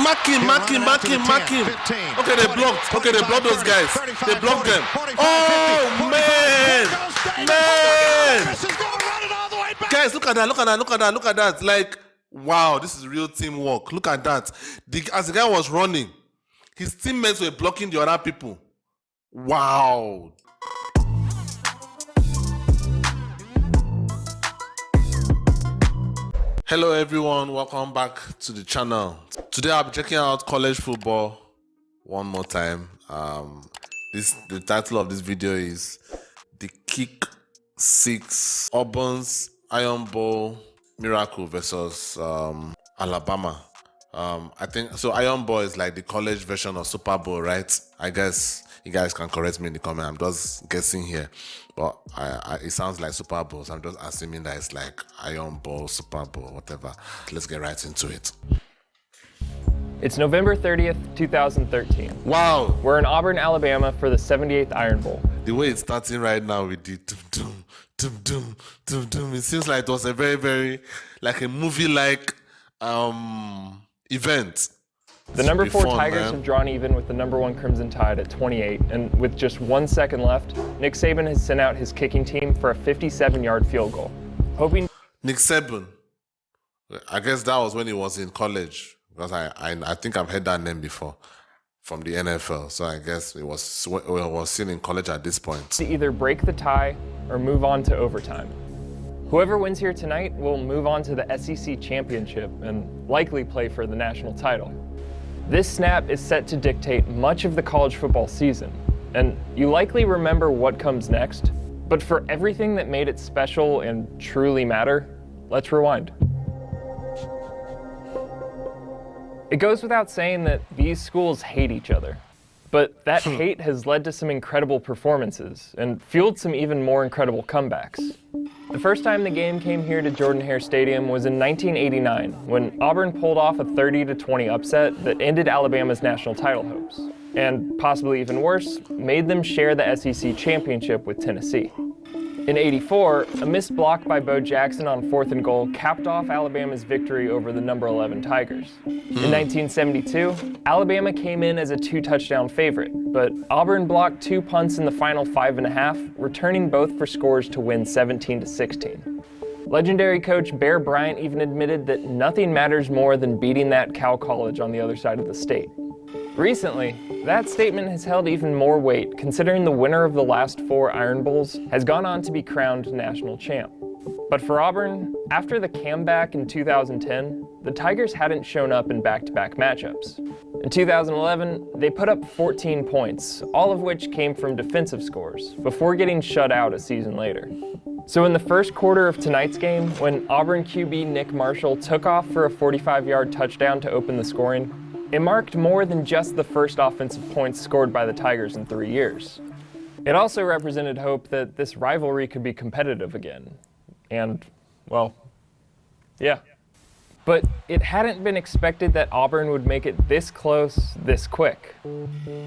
Mark him. Okay, they blocked. Okay, they blocked those guys. They blocked them. Oh, man. Guys, look at that. Like, wow, this is real teamwork. Look at that. As the guy was running, his teammates were blocking the other people. Wow. Hello everyone, welcome back to the channel. Today I'll be checking out college football one more time. The title of this video is The Kick 6 Auburn's Iron Bowl Miracle versus Alabama. I think so. Iron Bowl is like the college version of Super Bowl, right? I guess you guys can correct me in the comment. I'm just guessing here, but it sounds like Super Bowl, so I'm just assuming that it's like Iron Bowl, Super Bowl, whatever. Let's get right into it. It's November 30th, 2013. Wow. We're in Auburn, Alabama for the 78th Iron Bowl. The way it's starting right now with the it seems like it was a very, very, like a movie-like event. The number 4 Tigers have drawn even with the number 1 Crimson Tide at 28, and with just 1 second left, Nick Saban has sent out his kicking team for a 57-yard field goal. Hoping Nick Saban, I guess that was when he was in college, because I think I've heard that name before from the NFL, so I guess it was still in college at this point. To either break the tie or move on to overtime. Whoever wins here tonight will move on to the SEC championship and likely play for the national title. This snap is set to dictate much of the college football season, and you likely remember what comes next, but for everything that made it special and truly matter, let's rewind. It goes without saying that these schools hate each other, but that hate has led to some incredible performances and fueled some even more incredible comebacks. The first time the game came here to Jordan-Hare Stadium was in 1989, when Auburn pulled off a 30-20 upset that ended Alabama's national title hopes, and possibly even worse, made them share the SEC championship with Tennessee. In '84, a missed block by Bo Jackson on 4th and goal capped off Alabama's victory over the number 11 Tigers. In 1972, Alabama came in as a 2-touchdown favorite, but Auburn blocked 2 punts in the final 5.5, returning both for scores to win 17-16. Legendary coach Bear Bryant even admitted that nothing matters more than beating that Cal College on the other side of the state. Recently, that statement has held even more weight considering the winner of the last 4 Iron Bowls has gone on to be crowned national champ. But for Auburn, after the comeback in 2010, the Tigers hadn't shown up in back-to-back matchups. In 2011, they put up 14 points, all of which came from defensive scores, before getting shut out a season later. So in the first quarter of tonight's game, when Auburn QB Nick Marshall took off for a 45-yard touchdown to open the scoring, it marked more than just the first offensive points scored by the Tigers in 3 years. It also represented hope that this rivalry could be competitive again. And, well, yeah. But it hadn't been expected that Auburn would make it this close, this quick.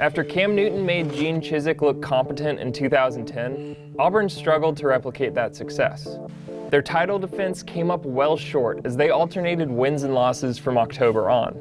After Cam Newton made Gene Chizik look competent in 2010, Auburn struggled to replicate that success. Their title defense came up well short as they alternated wins and losses from October on.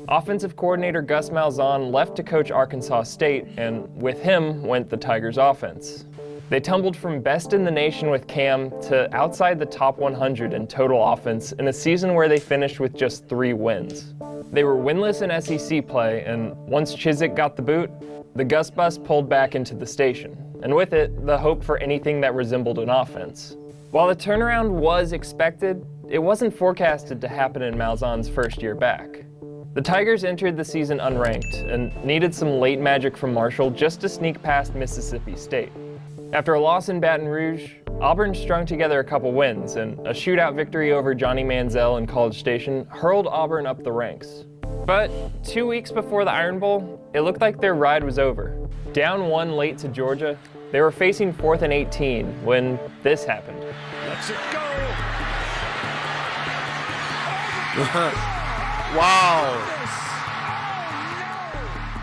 Offensive coordinator Gus Malzahn left to coach Arkansas State, and with him went the Tigers' offense. They tumbled from best in the nation with Cam to outside the top 100 in total offense in a season where they finished with just 3 wins. They were winless in SEC play, and once Chizik got the boot, the Gus bus pulled back into the station, and with it, the hope for anything that resembled an offense. While the turnaround was expected, it wasn't forecasted to happen in Malzahn's first year back. The Tigers entered the season unranked and needed some late magic from Marshall just to sneak past Mississippi State. After a loss in Baton Rouge, Auburn strung together a couple wins, and a shootout victory over Johnny Manziel in College Station hurled Auburn up the ranks. But 2 weeks before the Iron Bowl, it looked like their ride was over. Down 1 late to Georgia, they were facing 4th and 18 when this happened. Let's it go! Wow.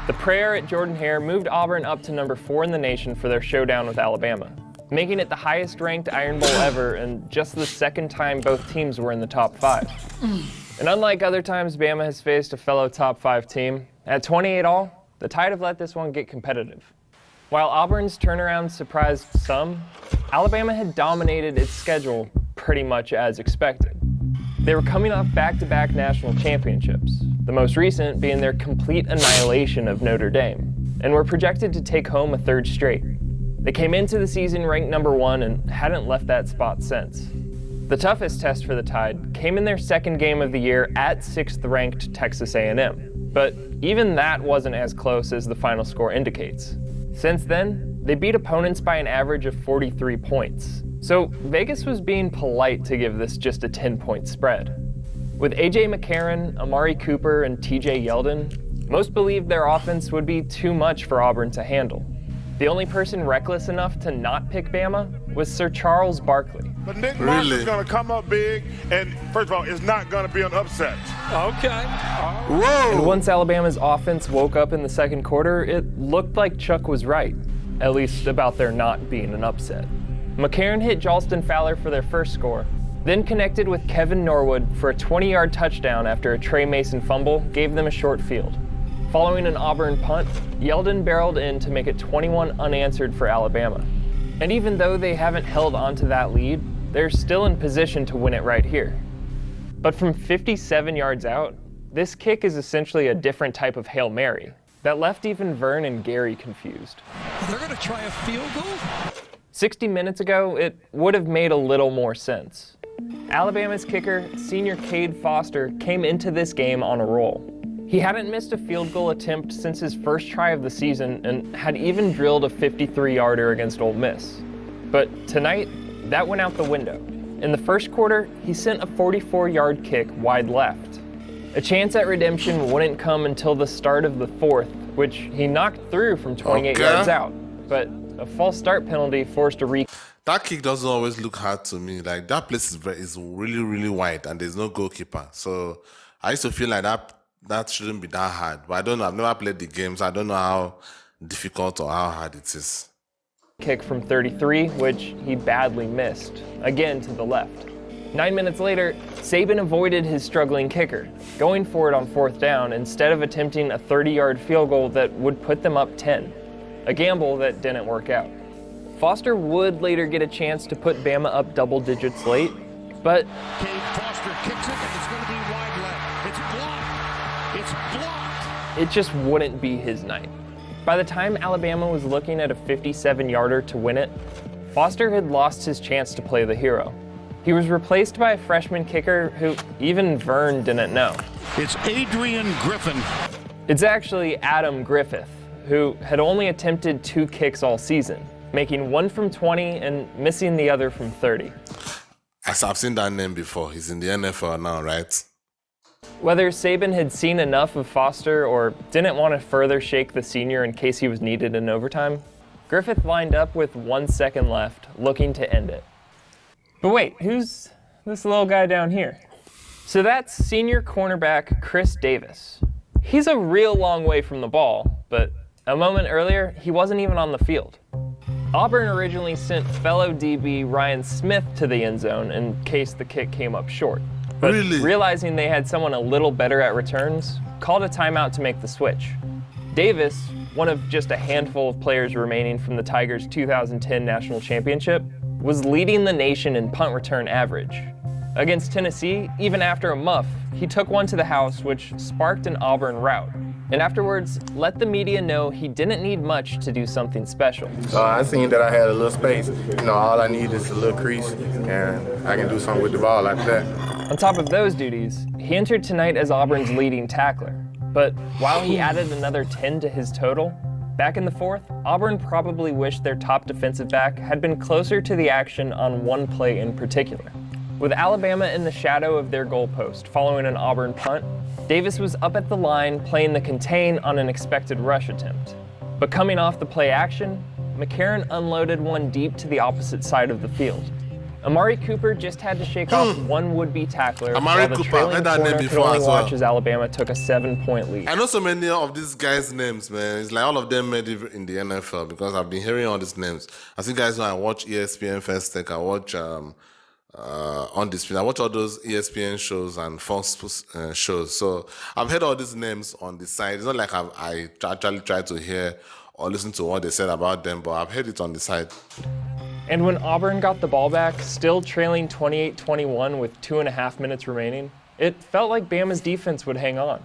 The prayer at Jordan-Hare moved Auburn up to number 4 in the nation for their showdown with Alabama, making it the highest ranked Iron Bowl ever and just the second time both teams were in the top 5. And unlike other times Bama has faced a fellow top 5 team, at 28 all, the Tide have let this one get competitive. While Auburn's turnaround surprised some, Alabama had dominated its schedule pretty much as expected. They were coming off back-to-back national championships, the most recent being their complete annihilation of Notre Dame, and were projected to take home a third straight. They came into the season ranked number 1 and hadn't left that spot since. The toughest test for the Tide came in their second game of the year at 6th-ranked Texas A&M, but even that wasn't as close as the final score indicates. Since then, they beat opponents by an average of 43 points. So Vegas was being polite to give this just a 10-point spread. With A.J. McCarron, Amari Cooper, and T.J. Yeldon, most believed their offense would be too much for Auburn to handle. The only person reckless enough to not pick Bama was Sir Charles Barkley. But Nick Moss is going to come up big, and first of all, it's not going to be an upset. Okay. Whoa! And once Alabama's offense woke up in the second quarter, it looked like Chuck was right, at least about there not being an upset. McCarron hit Jalston Fowler for their first score, then connected with Kevin Norwood for a 20-yard touchdown after a Trey Mason fumble gave them a short field. Following an Auburn punt, Yeldon barreled in to make it 21 unanswered for Alabama. And even though they haven't held onto that lead, they're still in position to win it right here. But from 57 yards out, this kick is essentially a different type of Hail Mary that left even Vern and Gary confused. They're going to try a field goal? 60 minutes ago, it would have made a little more sense. Alabama's kicker, senior Cade Foster, came into this game on a roll. He hadn't missed a field goal attempt since his first try of the season and had even drilled a 53-yarder against Ole Miss. But tonight, that went out the window. In the first quarter, he sent a 44-yard kick wide left. A chance at redemption wouldn't come until the start of the fourth, which he knocked through from 28 yards out. But a false start penalty forced a That kick doesn't always look hard to me. Like, that place is really, really wide, and there's no goalkeeper. So I used to feel like that shouldn't be that hard. But I don't know. I've never played the games. I don't know how difficult or how hard it is. Kick from 33, which he badly missed, again to the left. 9 minutes later, Saban avoided his struggling kicker, going for it on fourth down instead of attempting a 30-yard field goal that would put them up 10, a gamble that didn't work out. Foster would later get a chance to put Bama up double digits late, but Cade Foster kicks it, and it's going to be wide left. It's blocked. It's blocked. it just wouldn't be his night. By the time Alabama was looking at a 57-yarder to win it, Foster had lost his chance to play the hero. He was replaced by a freshman kicker who even Vern didn't know. It's Adrian Griffin. It's actually Adam Griffith, who had only attempted 2 kicks all season, making one from 20 and missing the other from 30. I've seen that name before. He's in the NFL now, right? Whether Saban had seen enough of Foster or didn't want to further shake the senior in case he was needed in overtime, Griffith lined up with 1 second left, looking to end it. But wait, who's this little guy down here? So that's senior cornerback Chris Davis. He's a real long way from the ball, but a moment earlier, he wasn't even on the field. Auburn originally sent fellow DB Ryan Smith to the end zone in case the kick came up short. But realizing they had someone a little better at returns, called a timeout to make the switch. Davis, one of just a handful of players remaining from the Tigers' 2010 national championship, was leading the nation in punt return average. Against Tennessee, even after a muff, he took one to the house, which sparked an Auburn rout. And afterwards, let the media know he didn't need much to do something special. I seen that I had a little space. All I need is a little crease, and I can do something with the ball like that. On top of those duties, he entered tonight as Auburn's leading tackler. But while he added another 10 to his total, back in the fourth, Auburn probably wished their top defensive back had been closer to the action on one play in particular. With Alabama in the shadow of their goalpost following an Auburn punt, Davis was up at the line playing the contain on an expected rush attempt. But coming off the play action, McCarron unloaded one deep to the opposite side of the field. Amari Cooper just had to shake off one would-be tackler while the trailing corner could only watch as Alabama took a 7-point lead. I know so many of these guys' names, man. It's like all of them made it in the NFL because I've been hearing all these names. I see guys when I watch ESPN First Take, I watch on the screen. I watch all those ESPN shows and Fox shows. So I've heard all these names on the side. It's not like I actually try to hear or listen to what they said about them, but I've heard it on the side. And when Auburn got the ball back, still trailing 28-21 with 2.5 minutes remaining, it felt like Bama's defense would hang on.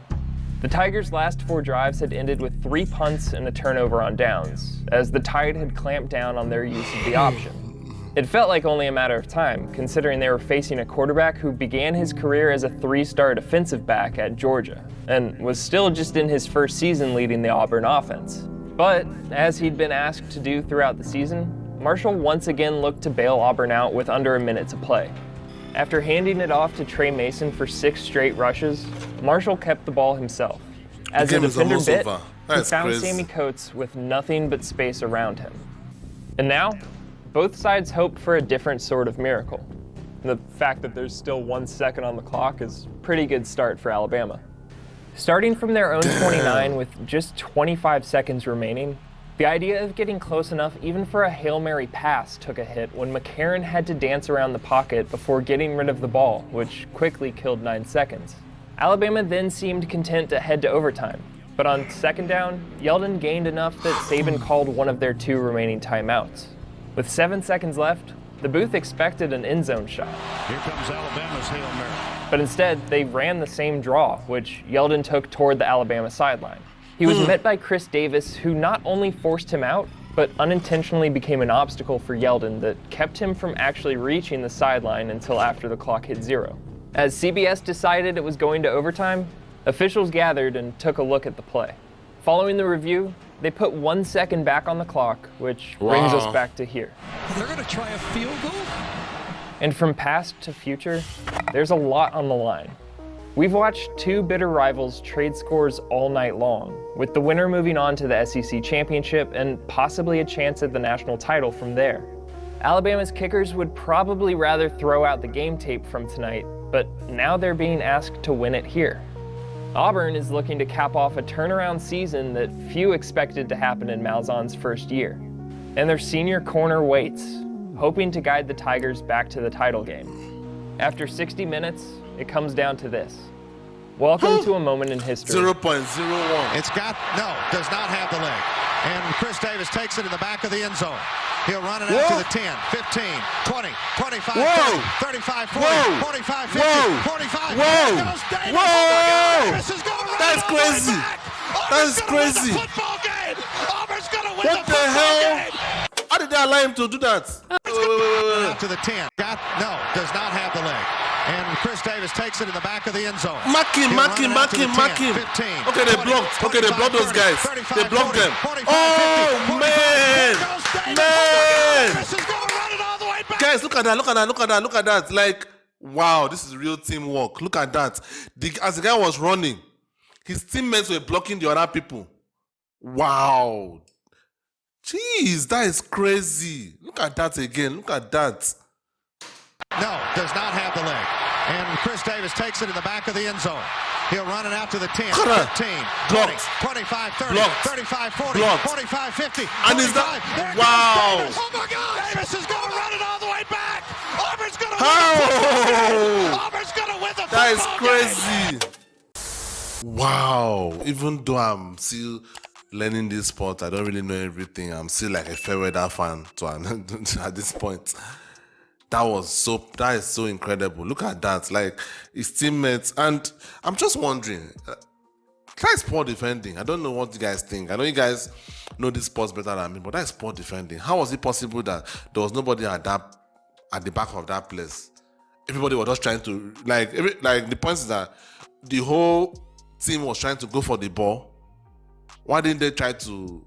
The Tigers' last 4 drives had ended with 3 punts and a turnover on downs, as the Tide had clamped down on their use of the option. It felt like only a matter of time, considering they were facing a quarterback who began his career as a 3-star defensive back at Georgia, and was still just in his first season leading the Auburn offense. But, as he'd been asked to do throughout the season, Marshall once again looked to bail Auburn out with under a minute to play. After handing it off to Trey Mason for 6 straight rushes, Marshall kept the ball himself. As the defender bit, he found Sammy Coates with nothing but space around him. And now, both sides hope for a different sort of miracle. The fact that there's still 1 second on the clock is a pretty good start for Alabama. Starting from their own 29 with just 25 seconds remaining, the idea of getting close enough even for a Hail Mary pass took a hit when McCarron had to dance around the pocket before getting rid of the ball, which quickly killed 9 seconds. Alabama then seemed content to head to overtime, but on 2nd down, Yeldon gained enough that Saban called one of their 2 remaining timeouts. With 7 seconds left, the booth expected an end zone shot. Here comes Alabama's Hail Mary. But instead, they ran the same draw, which Yeldon took toward the Alabama sideline. He was met by Chris Davis, who not only forced him out, but unintentionally became an obstacle for Yeldon that kept him from actually reaching the sideline until after the clock hit 0. As CBS decided it was going to overtime, officials gathered and took a look at the play. Following the review, they put 1 second back on the clock, which brings us back to here. They're going to try a field goal? And from past to future, there's a lot on the line. We've watched 2 bitter rivals trade scores all night long, with the winner moving on to the SEC championship and possibly a chance at the national title from there. Alabama's kickers would probably rather throw out the game tape from tonight, but now they're being asked to win it here. Auburn is looking to cap off a turnaround season that few expected to happen in Malzahn's first year. And their senior corner waits, hoping to guide the Tigers back to the title game. After 60 minutes, it comes down to this. Welcome to a moment in history. 0.01. Does not have the leg. And Chris Davis takes it in the back of the end zone. He'll run it out to the 10, 15, 20, 25, 30, 35, 40, 45, 50, 45. Whoa! That's crazy. That's crazy. Auburn's going to win what the hell? How did they allow him to do that? Out to the 10. Does not have the leg. And Chris Davis takes it in the back of the end zone. Mark him. 15, Okay, they blocked. Okay, they blocked those guys. 35, They blocked 40, them. 45, Oh, 50, man. 45, Man. Davis is going to run it all the way back. Guys, look at that. Like, wow, this is real teamwork. Look at that. As the guy was running, his teammates were blocking the other people. Wow. Jeez, that is crazy. Look at that again. Look at that. Does not have the leg. And Chris Davis takes it in the back of the end zone. He'll run it out to the 10, 15, 20, 25, 30, Blocked. 35, 40, Blocked. 45, 50, And is that... Wow. Oh my God! Davis is going to run it all the way back. Auburn's going to How? Auburn's going to win the That is football game. crazy. Wow. Even though I'm still learning this sport, I don't really know everything. I'm still like a fair weather fan at this point. That is so incredible. Look at that. Like his teammates. And I'm just wondering, that is poor defending. I don't know what you guys think. I know you guys know this sports better than me, but that is poor defending. How was it possible that there was nobody at the back of that place? Everybody was just trying to the point is that the whole team was trying to go for the ball. Why didn't they try to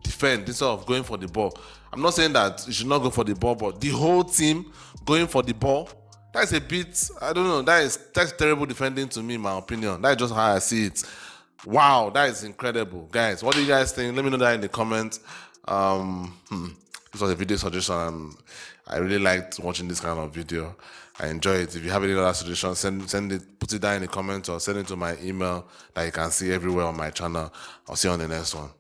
defend instead of going for the ball? I'm not saying that you should not go for the ball, but the whole team going for the ball, that's a bit, I don't know, that's terrible defending to me, in my opinion. That's just how I see it. Wow, that is incredible. Guys, what do you guys think? Let me know that in the comments. This was a video suggestion. I really liked watching this kind of video. I enjoy it. If you have any other suggestions, send it, put it down in the comments or send it to my email that you can see everywhere on my channel. I'll see you on the next one.